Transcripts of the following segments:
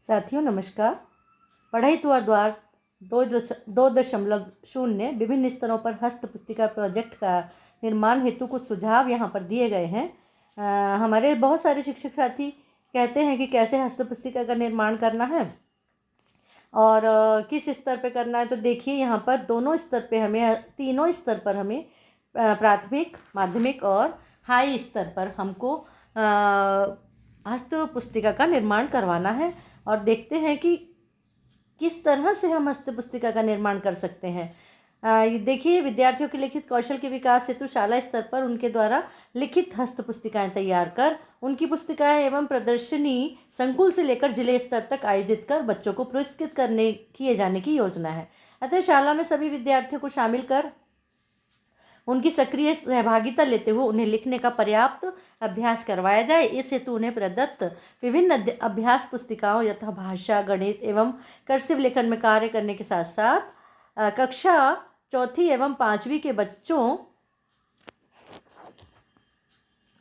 साथियों नमस्कार। पढ़ाई तो और द्वार 2.0 विभिन्न स्तरों पर हस्त पुस्तिका प्रोजेक्ट का निर्माण हेतु कुछ सुझाव यहाँ पर दिए गए हैं। हमारे बहुत सारे शिक्षक साथी कहते हैं कि कैसे हस्त पुस्तिका का निर्माण करना है और किस स्तर पर करना है। तो देखिए यहाँ पर तीनों स्तर पर हमें प्राथमिक, माध्यमिक और हाई स्तर पर हमको हस्त पुस्तिका का निर्माण करवाना है और देखते हैं कि किस तरह से हम हस्त पुस्तिका का निर्माण कर सकते हैं। देखिए, विद्यार्थियों के लिखित कौशल के विकास हेतु शाला स्तर पर उनके द्वारा लिखित हस्त पुस्तिकाएं तैयार कर उनकी पुस्तिकाएं एवं प्रदर्शनी संकुल से लेकर जिले स्तर तक आयोजित कर बच्चों को पुरस्कृत किए जाने की योजना है। अतः शाला में सभी विद्यार्थियों को शामिल कर उनकी सक्रिय सहभागिता लेते हुए उन्हें लिखने का पर्याप्त अभ्यास करवाया जाए। इस हेतु उन्हें प्रदत्त विभिन्न अभ्यास पुस्तिकाओं यथा भाषा, गणित एवं कर्सिव लेखन में कार्य करने के साथ साथ कक्षा 4वीं एवं 5वीं के बच्चों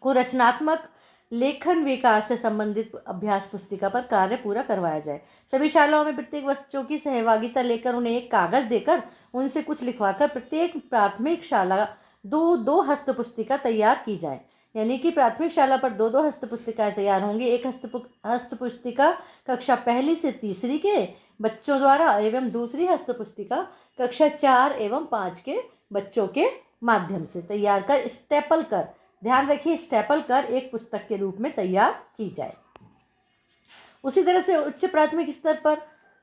को रचनात्मक लेखन विकास से संबंधित अभ्यास पुस्तिका पर कार्य पूरा करवाया जाए। सभी शालाओं में प्रत्येक बच्चों की सहभागिता लेकर उन्हें एक कागज देकर उनसे कुछ लिखवाकर प्रत्येक प्राथमिक शाला दो हस्त पुस्तिका तैयार की जाए। यानी कि प्राथमिक शाला पर दो हस्त पुस्तिकाएं तैयार होंगी। एक हस्त पुस्तिका कक्षा 1 से 3 के बच्चों द्वारा एवं दूसरी हस्त पुस्तिका कक्षा 4 एवं 5 के बच्चों के माध्यम से तैयार कर स्टेपल कर, ध्यान रखिए, स्टेपल कर एक पुस्तक के रूप में तैयार की जाए। उसी तरह से उच्च प्राथमिक स्तर पर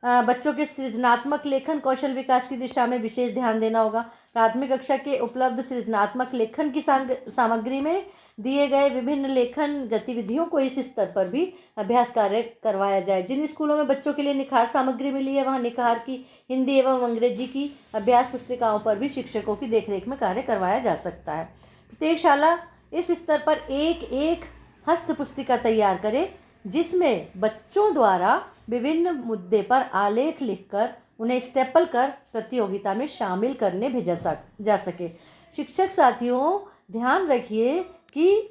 बच्चों के सृजनात्मक लेखन कौशल विकास की दिशा में विशेष ध्यान देना होगा। प्राथमिक कक्षा के उपलब्ध सृजनात्मक लेखन की सामग्री में दिए गए विभिन्न लेखन गतिविधियों को इस स्तर पर भी अभ्यास कार्य करवाया जाए। जिन स्कूलों में बच्चों के लिए निखार सामग्री मिली है वहाँ निखार की हिंदी एवं अंग्रेजी की अभ्यास पुस्तिकाओं पर भी शिक्षकों की देखरेख में कार्य करवाया जा सकता है। प्रत्येक शाला इस स्तर पर एक हस्त पुस्तिका तैयार करे जिसमें बच्चों द्वारा विभिन्न मुद्दे पर आलेख लिखकर उन्हें स्टेपल कर प्रतियोगिता में शामिल करने भेजा जा सके। शिक्षक साथियों ध्यान रखिए कि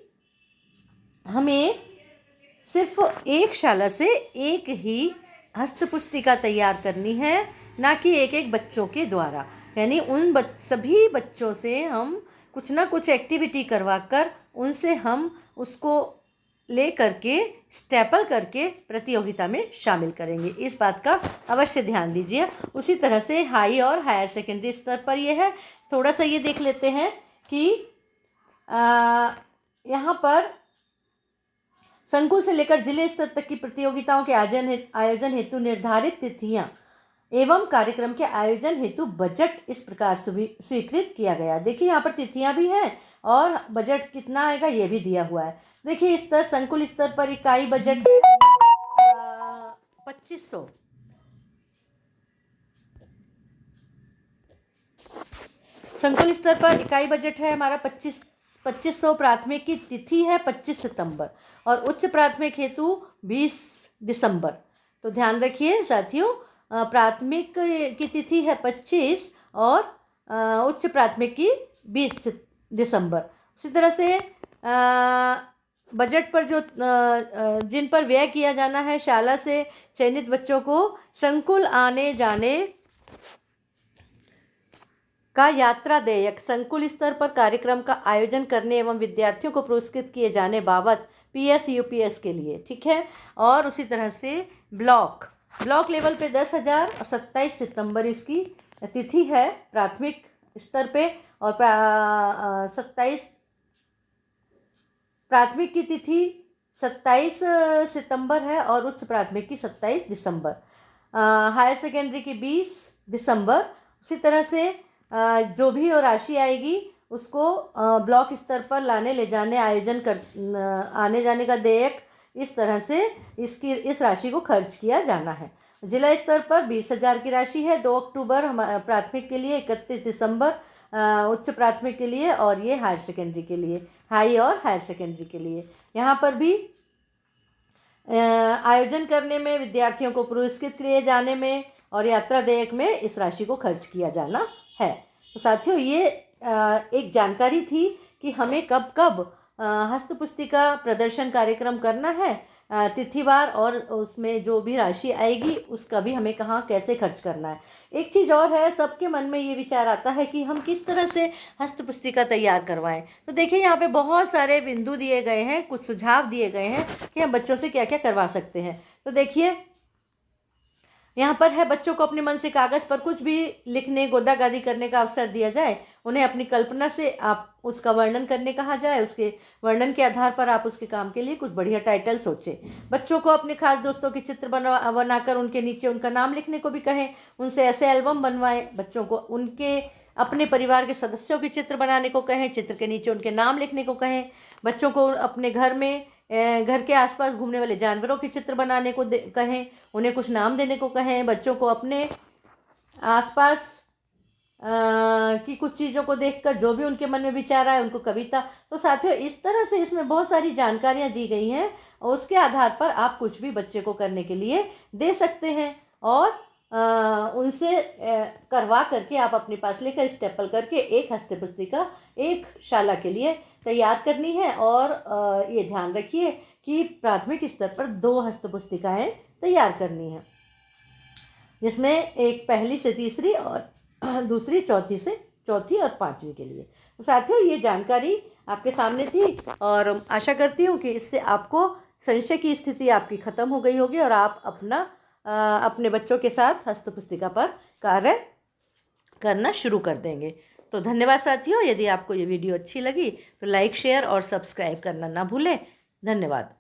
हमें सिर्फ एक शाला से एक ही हस्त पुस्तिका तैयार करनी है, ना कि एक बच्चों के द्वारा। यानी सभी बच्चों से हम कुछ ना कुछ एक्टिविटी करवाकर उनसे हम उसको ले करके स्टेपल करके प्रतियोगिता में शामिल करेंगे। इस बात का अवश्य ध्यान दीजिए। उसी तरह से हाई और हायर सेकेंडरी स्तर पर यह है। थोड़ा सा ये देख लेते हैं कि यहाँ पर संकुल से लेकर जिले स्तर तक की प्रतियोगिताओं के आयोजन हेतु निर्धारित तिथियां एवं कार्यक्रम के आयोजन हेतु बजट इस प्रकार स्वीकृत किया गया। देखिए यहाँ पर तिथियां भी हैं और बजट कितना आएगा ये भी दिया हुआ है। देखिए संकुल स्तर पर इकाई बजट है 2500। संकुल स्तर पर इकाई बजट है हमारा 2500। प्राथमिक की तिथि है 25 सितंबर और उच्च प्राथमिक हेतु 20 दिसंबर। तो ध्यान रखिए साथियों, प्राथमिक की तिथि है 25 और उच्च प्राथमिक की 20 दिसंबर। उसी तरह से बजट पर जिन पर व्यय किया जाना है, शाला से चयनित बच्चों को संकुल आने जाने का यात्रा देयक, संकुल स्तर पर कार्यक्रम का आयोजन करने एवं विद्यार्थियों को पुरस्कृत किए जाने बाबत PS UPS के लिए, ठीक है। और उसी तरह से ब्लॉक लेवल पे 10,000 और 27 सितंबर इसकी तिथि है प्राथमिक स्तर पे और 27 प्राथमिक की तिथि 27 सितंबर है और उच्च प्राथमिक की 27 दिसंबर। हायर सेकेंडरी की 20 दिसंबर। उसी तरह से जो भी और राशि आएगी उसको ब्लॉक स्तर पर लाने ले जाने आने जाने का देयक, इस तरह से इस राशि को खर्च किया जाना है। जिला स्तर पर 20,000 की राशि है। 2 अक्टूबर प्राथमिक के लिए, 31 दिसंबर उच्च प्राथमिक के लिए और ये हायर सेकेंडरी के लिए, हाई और हायर सेकेंडरी के लिए। यहाँ पर भी आयोजन करने में, विद्यार्थियों को पुरस्कृत किए जाने में और यात्रा देयक में इस राशि को खर्च किया जाना है। तो साथियों ये एक जानकारी थी कि हमें कब हस्त पुस्तिका प्रदर्शन कार्यक्रम करना है। तिथिवार और उसमें जो भी राशि आएगी उसका भी हमें कहाँ कैसे खर्च करना है। एक चीज़ और है, सबके मन में ये विचार आता है कि हम किस तरह से हस्तपुस्तिका तैयार करवाएं। तो देखिए यहाँ पे बहुत सारे बिंदु दिए गए हैं, कुछ सुझाव दिए गए हैं कि हम बच्चों से क्या क्या करवा सकते हैं। तो देखिए यहाँ पर है, बच्चों को अपने मन से कागज़ पर कुछ भी लिखने गोदागादी करने का अवसर दिया जाए। उन्हें अपनी कल्पना से आप उसका वर्णन करने कहा जाए। उसके वर्णन के आधार पर आप उसके काम के लिए कुछ बढ़िया टाइटल सोचें। बच्चों को अपने खास दोस्तों के चित्र बनाकर उनके नीचे उनका नाम लिखने को भी कहें। उनसे ऐसे एल्बम बनवाएं। बच्चों को उनके अपने परिवार के सदस्यों के चित्र बनाने को कहें, चित्र के नीचे उनके नाम लिखने को कहें। बच्चों को अपने घर में घर के आसपास घूमने वाले जानवरों के चित्र बनाने को कहें, उन्हें कुछ नाम देने को कहें। बच्चों को अपने आसपास की कुछ चीज़ों को देखकर जो भी उनके मन में विचार आए उनको कविता। तो साथियों इस तरह से इसमें बहुत सारी जानकारियाँ दी गई हैं और उसके आधार पर आप कुछ भी बच्चे को करने के लिए दे सकते हैं और उनसे करवा करके आप अपने पास लेकर स्टेपल करके एक हस्तपुस्तिका एक शाला के लिए तैयार करनी है। और ये ध्यान रखिए कि प्राथमिक स्तर पर 2 हस्तपुस्तिकाएँ तैयार करनी है, जिसमें एक पहली से तीसरी और दूसरी चौथी और 5वीं के लिए। तो साथियों ये जानकारी आपके सामने थी और आशा करती हूँ कि इससे आपको संशय की स्थिति आपकी ख़त्म हो गई होगी और आप अपने बच्चों के साथ हस्तपुस्तिका पर कार्य करना शुरू कर देंगे। तो धन्यवाद साथियों। यदि आपको ये वीडियो अच्छी लगी तो लाइक शेयर और सब्सक्राइब करना ना भूलें। धन्यवाद।